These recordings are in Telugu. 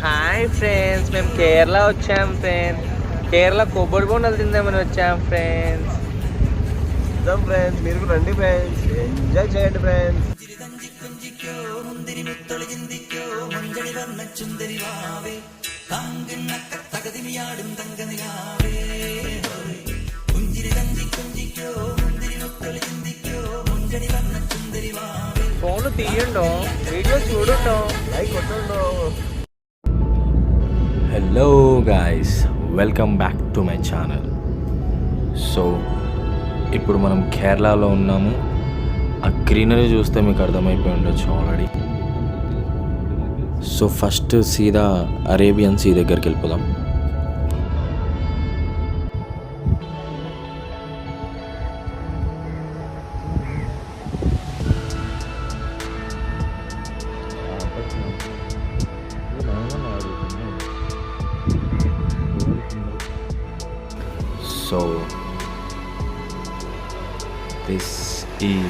హాయ్ ఫ్రెండ్స్, మేము కేరళ వచ్చాం ఫ్రెండ్స్. కేరళ కొబ్బరి బొండాలు తిందామని వచ్చాం ఫ్రెండ్స్. ఫ్రెండ్స్ మీరు రండి ఫ్రెండ్స్, ఎంజాయ్ చేయండి ఫ్రెండ్స్. ఫోన్లు తీయండో, వీడియో చూడండో, లైక్ కొట్టండో. Hello guys, welcome back to my channel. So ఇప్పుడు మనం కేరళలో ఉన్నాము. ఆ గ్రీనరీ చూస్తే మీకు అర్థమైపోయి ఉండొచ్చు ఆల్రెడీ. సో ఫస్ట్ సీదా అరేబియన్ సీ దగ్గరికి వెళ్ళిపోదాం. So this is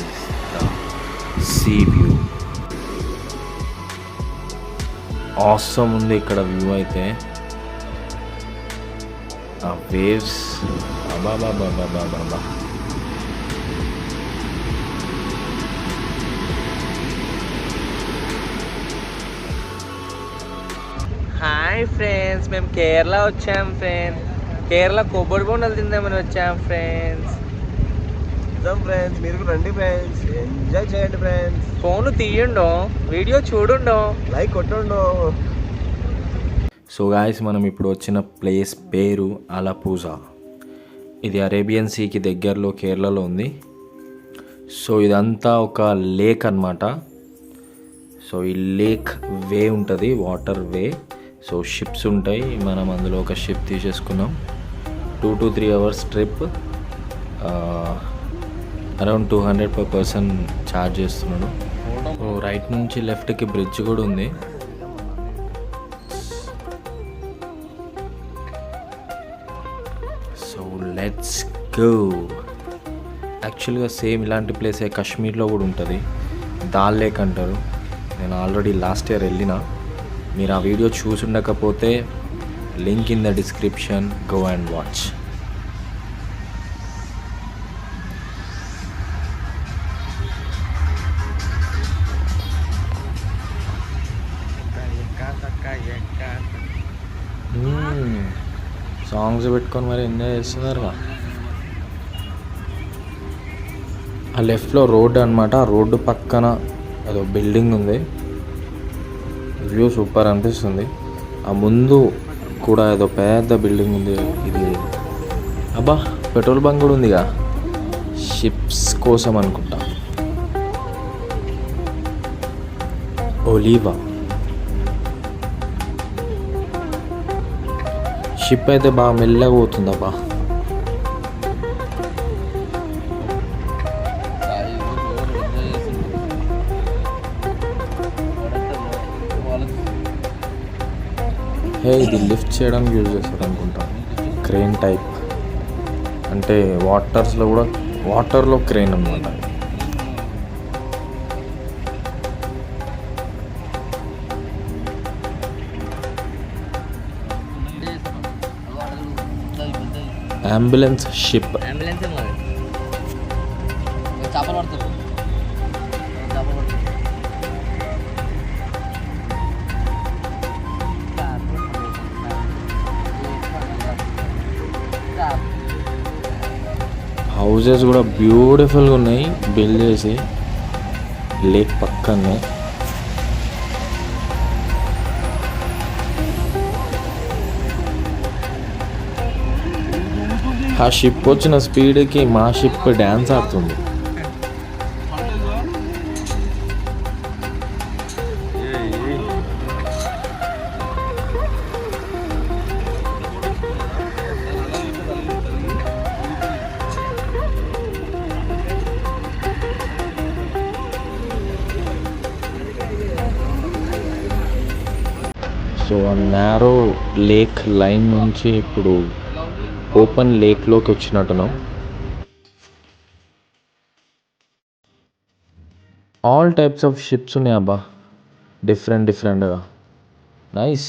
the sea view. Awesome ఉంది ఇక్కడ వ్యూ అయితే. ఆ వేవ్స్ అబాబాబాబాబాబా. హాయ్ ఫ్రెండ్స్, మేము కేరళ వచ్చాం ఫ్రెండ్స్. కేరళ కొబ్బరి బొండాలు తిందామని వచ్చాం ఫ్రెండ్స్. ఫ్రెండ్స్ మీరు రండి ఫ్రెండ్స్, ఎంజాయ్ చేయండి ఫ్రెండ్స్. ఫోన్లు తీయండో, వీడియో చూడండో, లైక్ కొట్టండో. సో గాయస్, మనం ఇప్పుడు వచ్చిన ప్లేస్ పేరు అలపూజా. ఇది అరేబియన్ సీకి దగ్గరలో కేరళలో ఉంది. సో ఇదంతా ఒక లేక్ అన్నమాట. సో ఈ లేక్ వే ఉంటుంది, వాటర్ వే. సో షిప్స్ ఉంటాయి, మనం అందులో ఒక షిప్ తీసేసుకున్నాం. 2 to 3 hours trip. Around 200 per person charge చేస్తున్నాడు. సో రైట్ నుంచి లెఫ్ట్కి బ్రిడ్జ్ కూడా ఉంది. So let's go. యాక్చువల్గా సేమ్ ఇలాంటి ప్లేసే కాశ్మీర్లో కూడా ఉంటుంది, దాల్ లేక్ అంటారు. నేను ఆల్రెడీ లాస్ట్ ఇయర్ వెళ్ళిన. మీరు ఆ వీడియో చూసి ఉండకపోతే link in the description, go and watch. Songs పెట్టుకొని మరి ఎంజాయ్ చేస్తున్నారుగా. ఆ లెఫ్ట్లో రోడ్డు అనమాట. ఆ రోడ్డు పక్కన అదో బిల్డింగ్ ఉంది. వ్యూ సూపర్ అనిపిస్తుంది. ఆ ముందు కూడా ఏదో పెద్ద బిల్డింగ్ ఉంది. ఇది అబ్బా, పెట్రోల్ బంక్ కూడా ఉందిగా, షిప్స్ కోసం అనుకుంటా. ఒలీవా షిప్ అయితే బాగా మెల్లగా పోతుందబ్బా. ఇది లిఫ్ట్ చేయడానికి యూజ్ చేస్తారు అనుకుంటా. క్రేన్ టైప్ అంటే వాటర్లో క్రేన్ అన్నమాట. Ambulance ship. హౌజెస్ కూడా బ్యూటిఫుల్గా ఉన్నాయి, బిల్డ్ చేసి లేక్ పక్కనే. ఆ షిప్ వచ్చిన స్పీడ్కి మా షిప్ డ్యాన్స్ ఆడుతుంది. సో ఆ నారో లేక్ లైన్ నుంచి ఇప్పుడు ఓపెన్ లేక్లోకి వచ్చినట్టున్నాం. ఆల్ టైప్స్ ఆఫ్ షిప్స్ ఉన్నాయి అబ్బా, డిఫరెంట్గా. నైస్.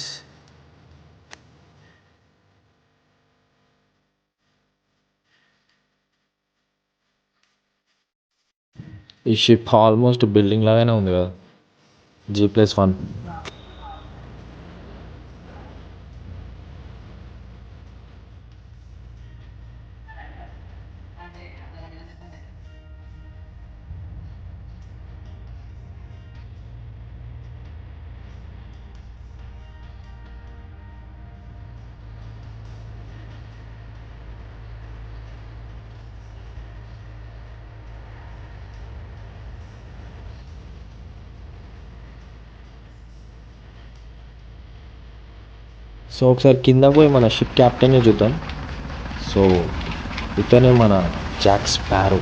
ఈ షిప్ ఆల్మోస్ట్ బిల్డింగ్ లాగానే ఉంది కదా, G+1. సో ఒకసారి కింద పోయి మన షిప్ క్యాప్టెన్ని చూద్దాం. సో ఇతనే మన జాక్ స్పారో,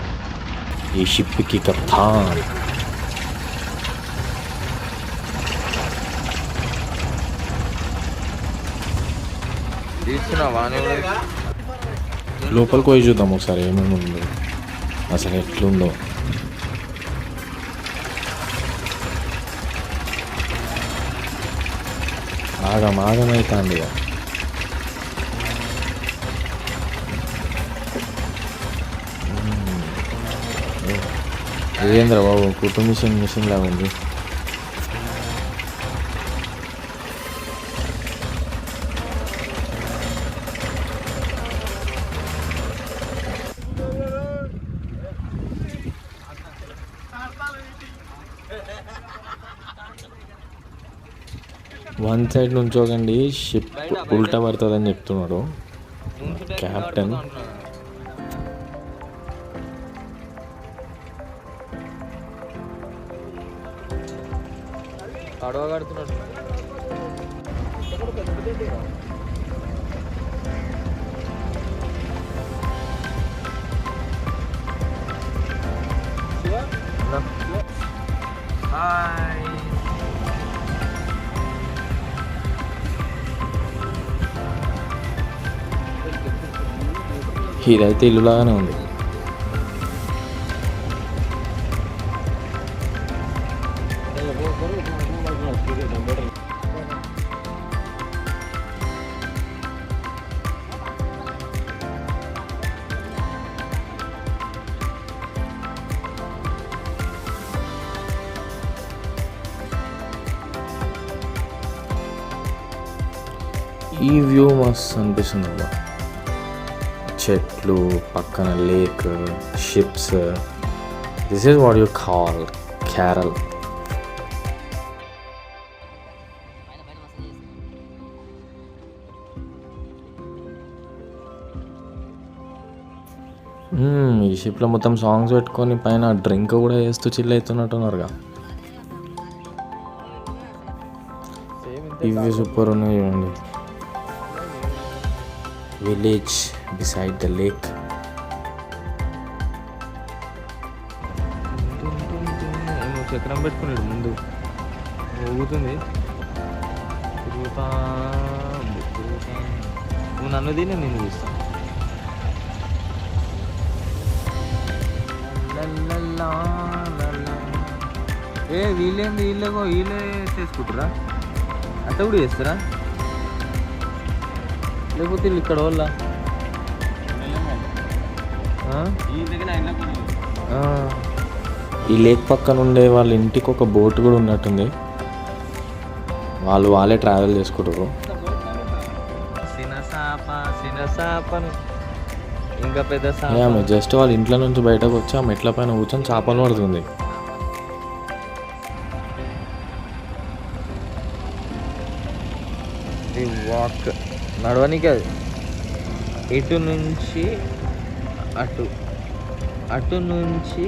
ఈ షిప్కి కప్తాన్. లోపలికి పోయి చూద్దాం ఒకసారి ఏమేమి ఉందో, అసలు ఎట్లుందో. ఆగమైతుంది ఇక. ఇదేంద్ర బాబు, కుటుంబ మిషన్ లాగా ఉంది. వన్ సైడ్ నుంచోకండి, షిప్ ఉల్టా పడుతుందని చెప్తున్నాడు క్యాప్టెన్. పడవ కడుతున్నాడు. హాయ్. ఇదైతే ఇల్లులాగానే ఉంది. ఈ వ్యూ మస్తు అనిపిస్తుంది అబ్బా, చెట్లు పక్కన lake, ships. This is what you call Kerala. ఈ షిప్లో మొత్తం సాంగ్స్ పెట్టుకొని పైన డ్రింక్ కూడా వేస్తూ చిల్ అవుతున్నట్టున్నారుగా. ఇవి సూపర్ ఉన్నాయి చూడండి. Village beside the lake. చక్రం పెట్టుకున్నాడు ముందు, ఊగుతుంది, తిరుగుతా. నువ్వు నన్ను తిని నేను చూస్తా. వీళ్ళేంది, వీళ్ళే చేసుకుంటారా? అట్లా కూడా చేస్తారా? లేకపోతే వీళ్ళు ఇక్కడ వాళ్ళ ఈ లేక్ పక్కన ఉండే వాళ్ళ ఇంటికి ఒక బోట్ కూడా ఉన్నట్టుంది, వాళ్ళే ట్రావెల్ చేసుకుంటారు. ఇంకా పెద్ద జస్ట్ వాళ్ళ ఇంట్లో నుంచి బయటకు వచ్చి ఆ మెట్ల పైన కూర్చొని చేపలు పడుతుంది. వాక్ నడవనికి, అది ఇటు నుంచి అటు, అటు నుంచి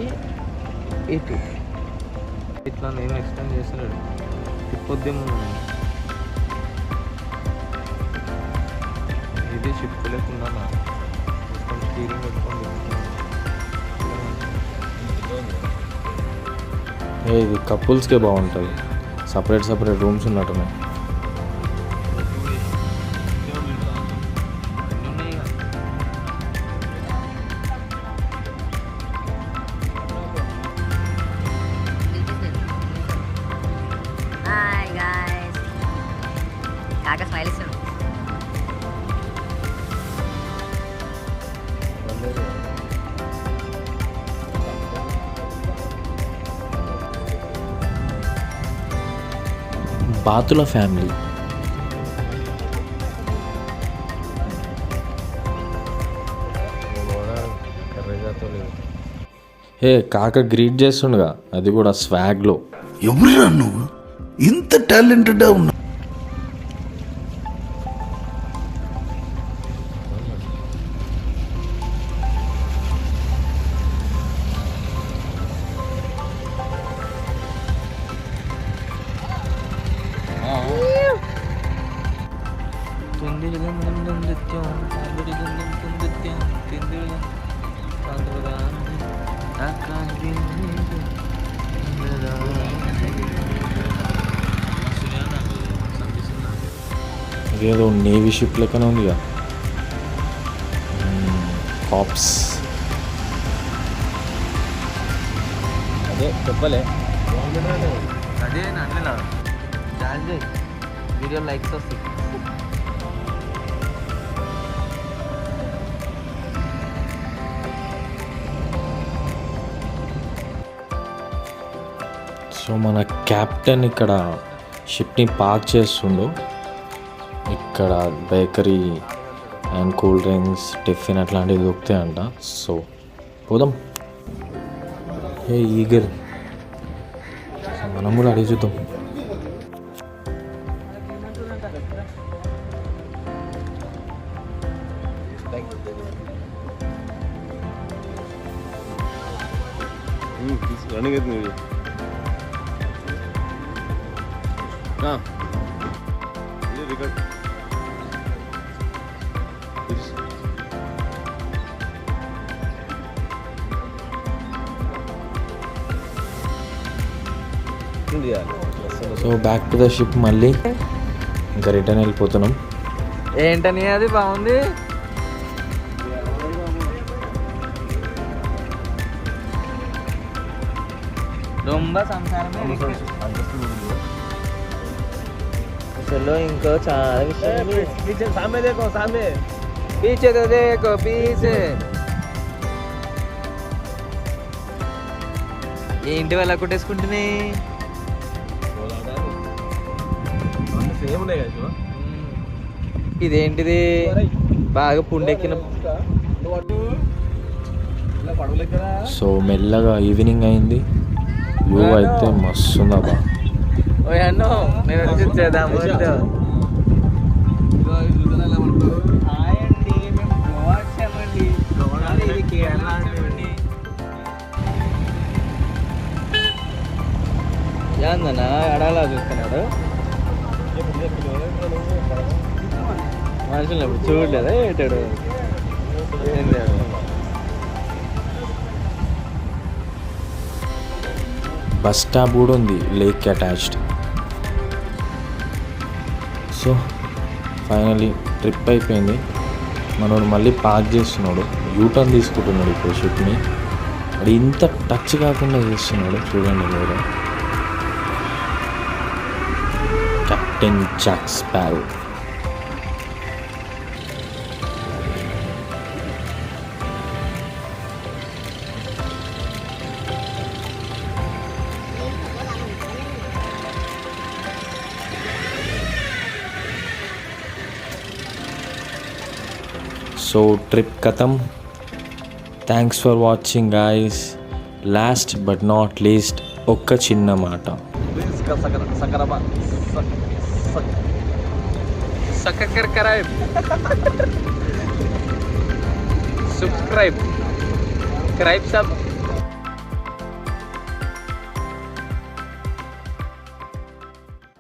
ఇటు, ఇట్లా నేను ఎక్స్ప్లెయిన్ చేస్తున్నాడు. తిప్పొద్దేమో, ఇది షిప్ లేకుండా మొత్తం స్టీరింగ్ పెట్టుకోండి. ఇది కపుల్స్కే బాగుంటుంది, సపరేట్ రూమ్స్ ఉన్నట్టున్నాయి. బాతుల ఫ్యామిలీ. ఏ కాక గ్రీట్ చేస్తుండగా, అది కూడా స్వాగ్లో. ఎవరురా నువ్వు ఇంత టాలెంటెడ్ ఉన్నా? ఇదేదో నేవీ షిప్ లెక్కనే ఉందిగా. కాప్స్. అదే చెప్పలే అదే అట్లా చాలు వీడియో లైక్స్ వస్తాయి. సో మన కెప్టెన్ ఇక్కడ షిప్ని పార్క్ చేస్తుండు. ఇక్కడ bakery and cool drinks, tiffin అట్లాంటివి దొరుకుతాయంట. సో పోదాం. ఏ ఈగర్, మనం కూడా అడిగి చూద్దాం. రన్నింగ్ అవుతుంది ఇది. ఇది record so back to the ship. మళ్ళీ ఇంకా రిటర్న్ వెళ్ళిపోతున్నాం. ఏంటని అది బాగుంది. రొంబ సంసారమే అసలు. ఇంకో చాలా విషయాలు. సామే దేకో సామే పీచే తో దేకో పీచే. ఏంటి వాళ్ళ కొట్టేసుకుంటున్నాయి. సేమ్ ఉన్నాయి కదా. ఇదేంటిది బాగా పుండెక్కిన. సో మెల్లగా ఈవినింగ్ అయింది. వ్యూ అయితే మస్తుందబ్బా. ఓ అన్నో నేను వచ్చి చేద్దాము. ఏందన్నా అడాలా చూస్తున్నాడు. మనుషులు ఎప్పుడు చూడలేదా ఏటాడు. బస్ స్టాప్ కూడా ఉంది lake attached. So finally trip అయిపోయింది. మనోడు మళ్ళీ పార్క్ చేస్తున్నాడు, యూటర్న్ తీసుకుంటున్నాడు ఇప్పుడు షిప్ని. అది ఇంత టచ్ కాకుండా చేస్తున్నాడు చూడండి మీరు. Captain Jack Sparrow. So trip ఖతం. Thanks for watching guys. Last but not least ఒక్క చిన్న మాట. సబ్స్క్రైబ్.